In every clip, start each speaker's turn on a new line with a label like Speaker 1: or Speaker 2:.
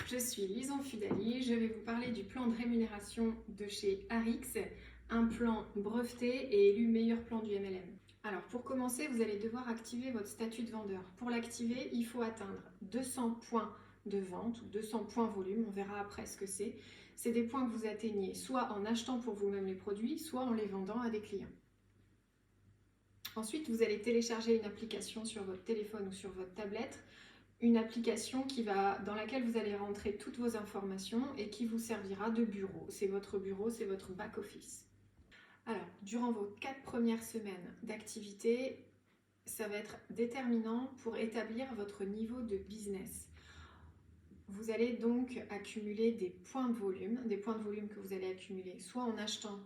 Speaker 1: je suis Lison Fudali, je vais vous parler du plan de rémunération de chez Arix, un plan breveté et élu meilleur plan du MLM. Alors pour commencer, vous allez devoir activer votre statut de vendeur. Pour l'activer, il faut atteindre 200 points de vente ou 200 points volume, on verra après ce que c'est. C'est des points que vous atteignez soit en achetant pour vous-même les produits, soit en les vendant à des clients. Ensuite, vous allez télécharger une application sur votre téléphone ou sur votre tablette, une application dans laquelle vous allez rentrer toutes vos informations et qui vous servira de bureau. C'est votre bureau, c'est votre back-office. Alors, durant vos 4 premières semaines d'activité, ça va être déterminant pour établir votre niveau de business. Vous allez donc accumuler des points de volume que vous allez accumuler soit en achetant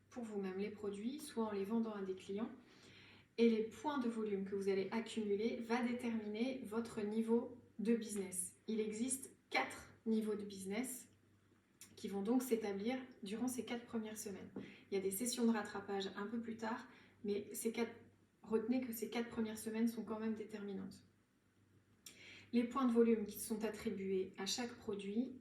Speaker 1: pour vous-même les produits, soit en les vendant à des clients. Et les points de volume que vous allez accumuler va déterminer votre niveau de business. Il existe 4 niveaux de business qui vont donc s'établir durant ces 4 premières semaines. Il y a des sessions de rattrapage un peu plus tard, mais retenez que ces 4 premières semaines sont quand même déterminantes. Les points de volume qui sont attribués à chaque produit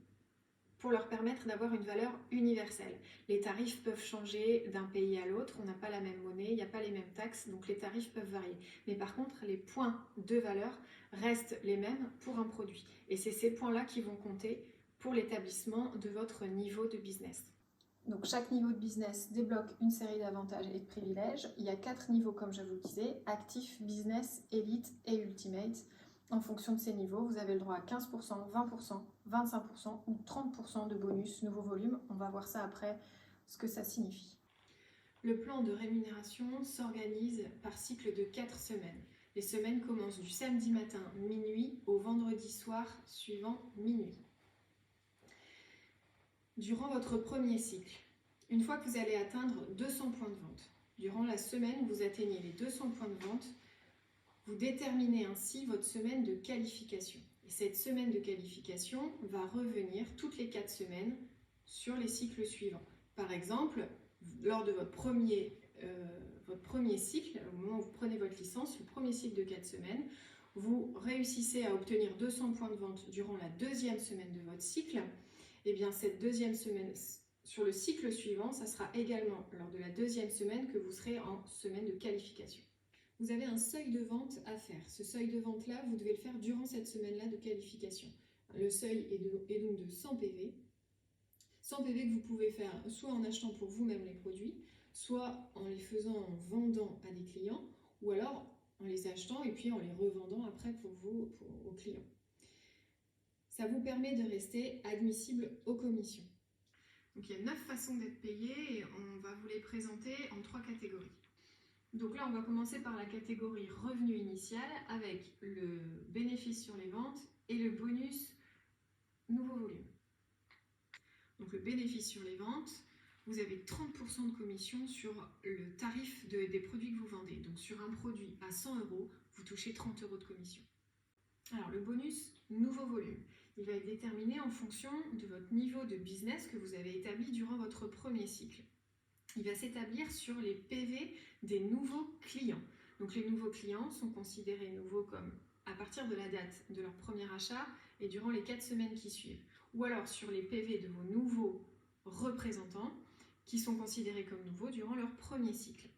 Speaker 1: pour leur permettre d'avoir une valeur universelle. Les tarifs peuvent changer d'un pays à l'autre, on n'a pas la même monnaie, il n'y a pas les mêmes taxes, donc les tarifs peuvent varier. Mais par contre, les points de valeur restent les mêmes pour un produit. Et c'est ces points-là qui vont compter pour l'établissement de votre niveau de business. Donc chaque niveau de business débloque une série d'avantages et de privilèges. Il y a 4 niveaux comme je vous le disais, actif, business, élite et ultimate. En fonction de ces niveaux, vous avez le droit à 15%, 20%, 25% ou 30% de bonus nouveau volume. On va voir ça après, ce que ça signifie. Le plan de rémunération s'organise par cycle de 4 semaines. Les semaines commencent du samedi matin minuit au vendredi soir suivant minuit. Durant votre premier cycle, une fois que vous allez atteindre 200 points de vente, durant la semaine où vous atteignez les 200 points de vente, vous déterminez ainsi votre semaine de qualification. Et cette semaine de qualification va revenir toutes les 4 semaines sur les cycles suivants. Par exemple, lors de votre premier cycle, au moment où vous prenez votre licence, le premier cycle de 4 semaines, vous réussissez à obtenir 200 points de vente durant la deuxième semaine de votre cycle. Et bien cette deuxième semaine, sur le cycle suivant, ça sera également lors de la deuxième semaine que vous serez en semaine de qualification. Vous avez un seuil de vente à faire. Ce seuil de vente-là, vous devez le faire durant cette semaine-là de qualification. Le seuil est donc de 100 PV. 100 PV que vous pouvez faire soit en achetant pour vous-même les produits, soit en les faisant en vendant à des clients, ou alors en les achetant et puis en les revendant après aux clients. Ça vous permet de rester admissible aux commissions. Donc il y a 9 façons d'être payé et on va vous les présenter en 3 catégories. Donc là, on va commencer par la catégorie revenu initial avec le bénéfice sur les ventes et le bonus nouveau volume. Donc le bénéfice sur les ventes, vous avez 30% de commission sur le tarif des produits que vous vendez. Donc sur un produit à 100 €, vous touchez 30 € de commission. Alors le bonus nouveau volume, il va être déterminé en fonction de votre niveau de business que vous avez établi durant votre premier cycle. Il va s'établir sur les PV des nouveaux clients. Donc les nouveaux clients sont considérés nouveaux comme à partir de la date de leur premier achat et durant les 4 semaines qui suivent. Ou alors sur les PV de vos nouveaux représentants qui sont considérés comme nouveaux durant leur premier cycle.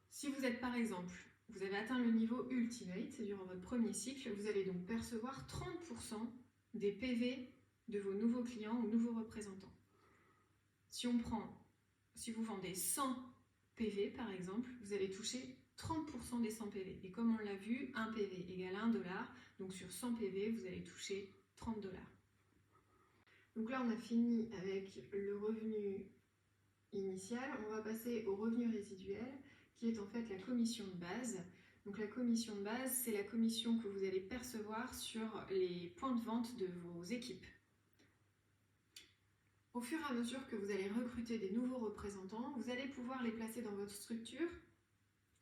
Speaker 1: Si vous êtes par exemple, vous avez atteint le niveau Ultimate durant votre premier cycle, vous allez donc percevoir 30% des PV de vos nouveaux clients ou nouveaux représentants. Si vous vendez 100 PV par exemple, vous allez toucher 30% des 100 PV. Et comme on l'a vu, 1 PV égale 1 $, donc sur 100 PV, vous allez toucher 30 $. Donc là, on a fini avec le revenu initial. On va passer au revenu résiduel, qui est en fait la commission de base. Donc la commission de base, c'est la commission que vous allez percevoir sur les points de vente de vos équipes. Au fur et à mesure que vous allez recruter des nouveaux représentants, vous allez pouvoir les placer dans votre structure,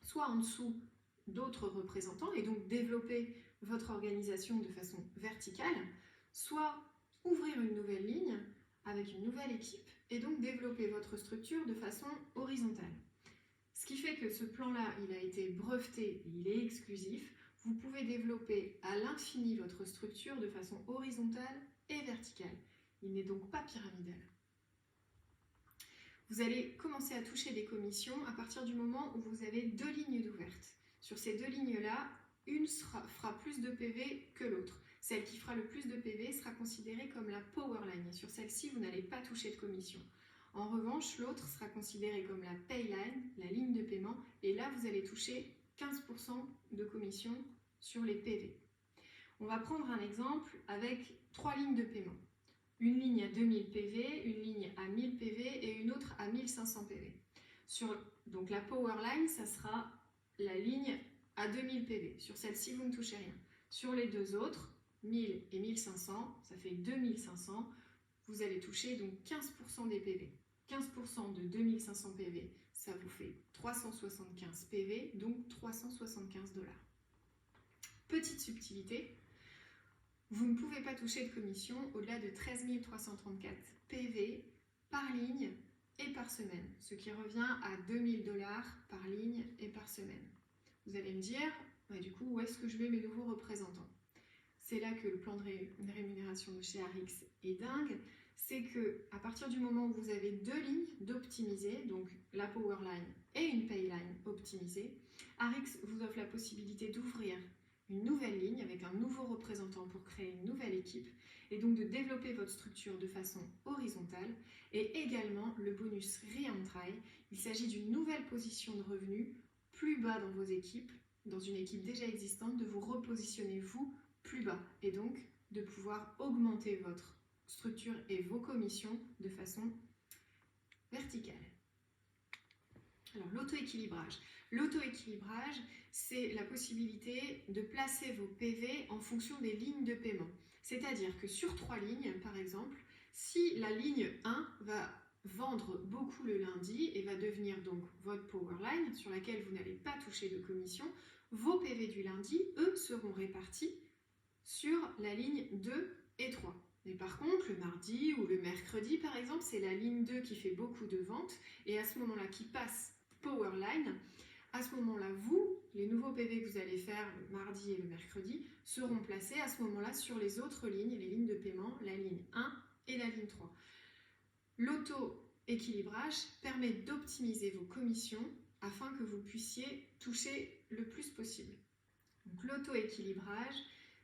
Speaker 1: soit en dessous d'autres représentants et donc développer votre organisation de façon verticale, soit ouvrir une nouvelle ligne avec une nouvelle équipe et donc développer votre structure de façon horizontale. Ce qui fait que ce plan-là, il a été breveté, il est exclusif. Vous pouvez développer à l'infini votre structure de façon horizontale et verticale. Il n'est donc pas pyramidal. Vous allez commencer à toucher des commissions à partir du moment où vous avez 2 lignes d'ouvertes. Sur ces 2 lignes-là, une fera plus de PV que l'autre. Celle qui fera le plus de PV sera considérée comme la power line. Et sur celle-ci, vous n'allez pas toucher de commission. En revanche, l'autre sera considérée comme la pay line, la ligne de paiement. Et là, vous allez toucher 15% de commission sur les PV. On va prendre un exemple avec 3 lignes de paiement. Une ligne à 2000 PV, une ligne à 1000 PV et une autre à 1500 PV. Donc la power line, ça sera la ligne à 2000 PV. Sur celle-ci, vous ne touchez rien. Sur les deux autres, 1000 et 1500, ça fait 2500. Vous allez toucher donc 15% des PV. 15% de 2500 PV, ça vous fait 375 PV, donc 375 $. Petite subtilité, vous ne pouvez pas toucher de commission au-delà de 13 334 PV par ligne et par semaine, ce qui revient à 2000 $ par ligne et par semaine. Vous allez me dire, du coup, où est-ce que je mets mes nouveaux représentants? C'est là que le plan de rémunération de chez Arix est dingue. C'est qu'à partir du moment où vous avez 2 lignes d'optimiser, donc la power line et une pay line optimisée, Arix vous offre la possibilité d'ouvrir une nouvelle ligne avec un nouveau représentant pour créer une nouvelle équipe et donc de développer votre structure de façon horizontale et également le bonus Re-Entry. Il s'agit d'une nouvelle position de revenu plus bas dans vos équipes, dans une équipe déjà existante, de vous repositionner vous plus bas et donc de pouvoir augmenter votre structure et vos commissions de façon verticale. Alors l'auto-équilibrage. L'auto-équilibrage, c'est la possibilité de placer vos PV en fonction des lignes de paiement. C'est-à-dire que sur 3 lignes, par exemple, si la ligne 1 va vendre beaucoup le lundi et va devenir donc votre power line sur laquelle vous n'allez pas toucher de commission, vos PV du lundi, eux, seront répartis sur la ligne 2 et 3. Mais par contre, le mardi ou le mercredi, par exemple, c'est la ligne 2 qui fait beaucoup de ventes et à ce moment-là, qui passe power line, à ce moment-là, vous, les nouveaux PV que vous allez faire le mardi et le mercredi, seront placés à ce moment-là sur les autres lignes, les lignes de paiement, la ligne 1 et la ligne 3. L'auto-équilibrage permet d'optimiser vos commissions afin que vous puissiez toucher le plus possible. Donc l'auto-équilibrage,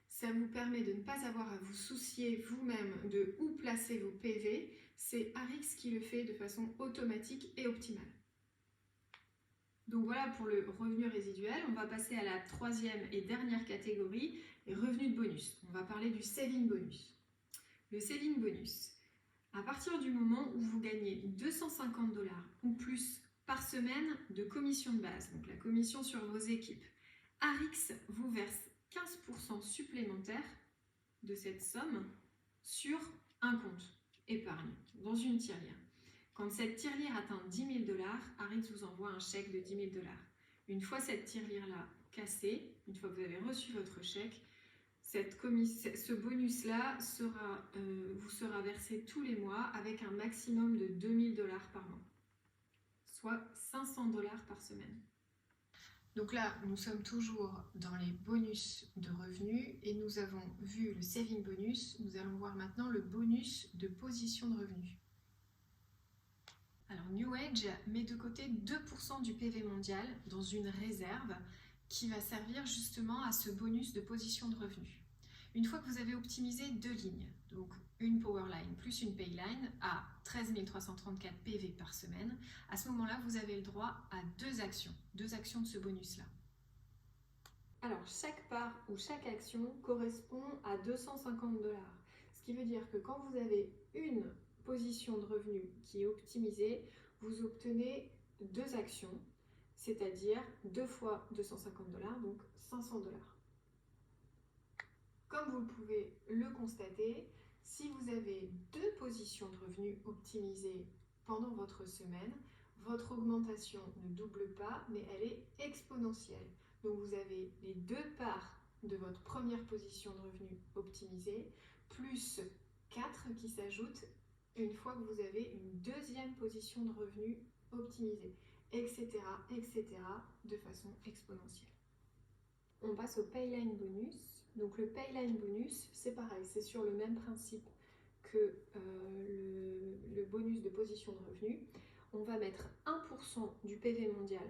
Speaker 1: ça vous permet de ne pas avoir à vous soucier vous-même de où placer vos PV. C'est Arix qui le fait de façon automatique et optimale. Donc voilà pour le revenu résiduel. On va passer à la 3e et dernière catégorie, les revenus de bonus. On va parler du saving bonus. Le saving bonus, à partir du moment où vous gagnez 250 $ ou plus par semaine de commission de base, donc la commission sur vos équipes, Arix vous verse 15% supplémentaire de cette somme sur un compte épargne, dans une tirelire. Quand cette tirelire atteint 10 000 $, Arix vous envoie un chèque de 10 000 $. Une fois cette tirelire-là cassée, une fois que vous avez reçu votre chèque, ce bonus-là vous sera versé tous les mois avec un maximum de 2 000 $ par mois, soit 500 $ par semaine. Donc là, nous sommes toujours dans les bonus de revenus et nous avons vu le saving bonus. Nous allons voir maintenant le bonus de position de revenus. Alors New Age met de côté 2% du PV mondial dans une réserve qui va servir justement à ce bonus de position de revenus. Une fois que vous avez optimisé 2 lignes, donc une power line plus une pay line à 13 334 PV par semaine, à ce moment-là, vous avez le droit à 2 actions de ce bonus-là. Alors, chaque part ou chaque action correspond à 250 $. Ce qui veut dire que quand vous avez une position de revenu qui est optimisée, vous obtenez 2 actions, c'est-à-dire 2 fois 250 $, donc 500 $. Comme vous pouvez le constater, si vous avez 2 positions de revenus optimisées pendant votre semaine, votre augmentation ne double pas, mais elle est exponentielle. Donc vous avez les 2 parts de votre première position de revenus optimisée, plus 4 qui s'ajoutent une fois que vous avez une 2e position de revenus optimisée, etc., etc., de façon exponentielle. on passe au Payline bonus. Donc le Payline bonus, c'est pareil, c'est sur le même principe que le bonus de position de revenu. On va mettre 1% du PV mondial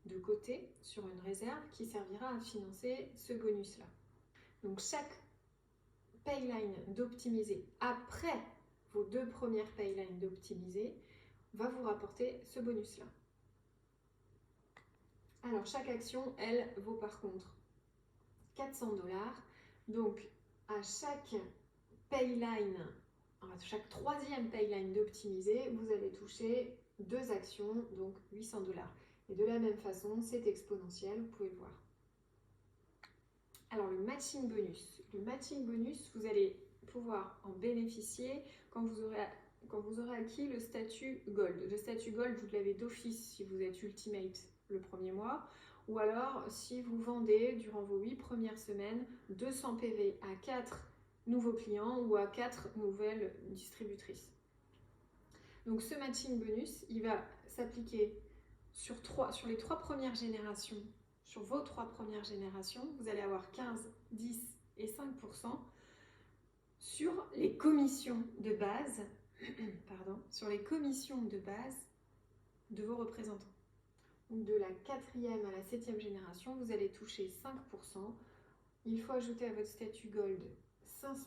Speaker 1: de côté sur une réserve qui servira à financer ce bonus-là. Donc chaque Payline d'optimiser après vos 2 premières Paylines d'optimiser va vous rapporter ce bonus-là. Alors chaque action, elle, vaut par contre 400 $. Donc à chaque Payline, à chaque 3e Payline d'optimiser, vous allez toucher 2 actions, donc 800 $. Et de la même façon, c'est exponentiel, vous pouvez le voir. Alors le matching bonus. Le matching bonus, vous allez pouvoir en bénéficier quand vous aurez acquis le statut Gold. Le statut Gold, vous l'avez d'office si vous êtes Ultimate le premier mois, ou alors si vous vendez durant vos 8 premières semaines 200 PV à 4 nouveaux clients ou à 4 nouvelles distributrices. Donc ce matching bonus, il va s'appliquer sur les 3 premières générations. Sur vos 3 premières générations, vous allez avoir 15, 10 et 5% sur les commissions de base, sur les commissions de base de vos représentants. De la 4e à la 7e génération, vous allez toucher 5%. Il faut ajouter à votre statut Gold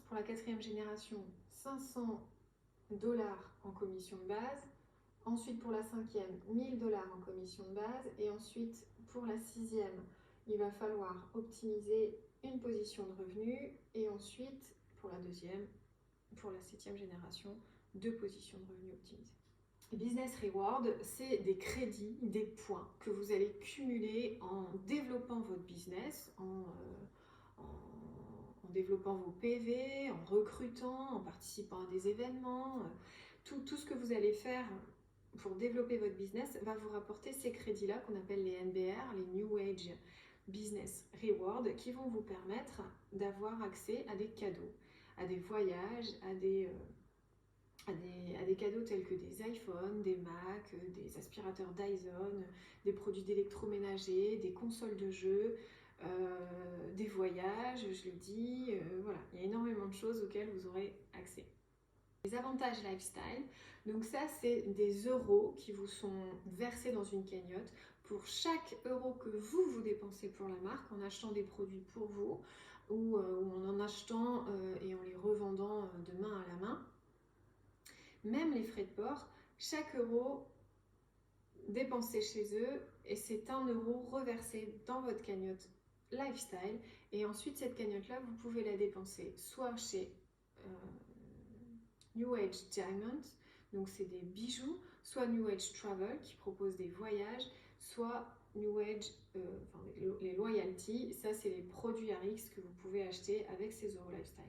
Speaker 1: pour la 4e génération 500 $ en commission de base. Ensuite, pour la 5e, 1000 $ en commission de base. Et ensuite, pour la 6e, il va falloir optimiser une position de revenu. Et ensuite, pour la 2e, pour la 7e génération, 2 positions de revenu optimisées. Business Reward, c'est des crédits, des points que vous allez cumuler en développant votre business, en développant vos PV, en recrutant, en participant à des événements. Tout ce que vous allez faire pour développer votre business va vous rapporter ces crédits-là qu'on appelle les NBR, les New Age Business Reward, qui vont vous permettre d'avoir accès à des cadeaux, à des voyages, à des cadeaux tels que des iPhones, des Mac, des aspirateurs Dyson, des produits d'électroménager, des consoles de jeux, des voyages, je l'ai dit, voilà, il y a énormément de choses auxquelles vous aurez accès. Les avantages lifestyle, donc ça c'est des euros qui vous sont versés dans une cagnotte pour chaque euro que vous dépensez pour la marque en achetant des produits pour vous ou en achetant et en les revendant de main à la main. Même les frais de port, chaque euro dépensé chez eux et c'est 1 euro reversé dans votre cagnotte lifestyle et ensuite cette cagnotte là vous pouvez la dépenser soit chez New Age Diamond, donc c'est des bijoux, soit New Age Travel qui propose des voyages, soit New Age, les loyalty, ça c'est les produits RX que vous pouvez acheter avec ces euros lifestyle.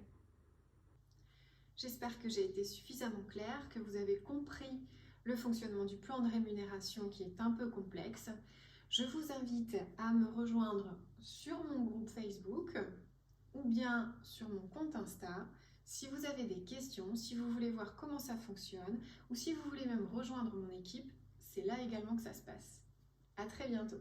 Speaker 1: J'espère que j'ai été suffisamment claire, que vous avez compris le fonctionnement du plan de rémunération qui est un peu complexe. Je vous invite à me rejoindre sur mon groupe Facebook ou bien sur mon compte Insta. Si vous avez des questions, si vous voulez voir comment ça fonctionne ou si vous voulez même rejoindre mon équipe, c'est là également que ça se passe. À très bientôt.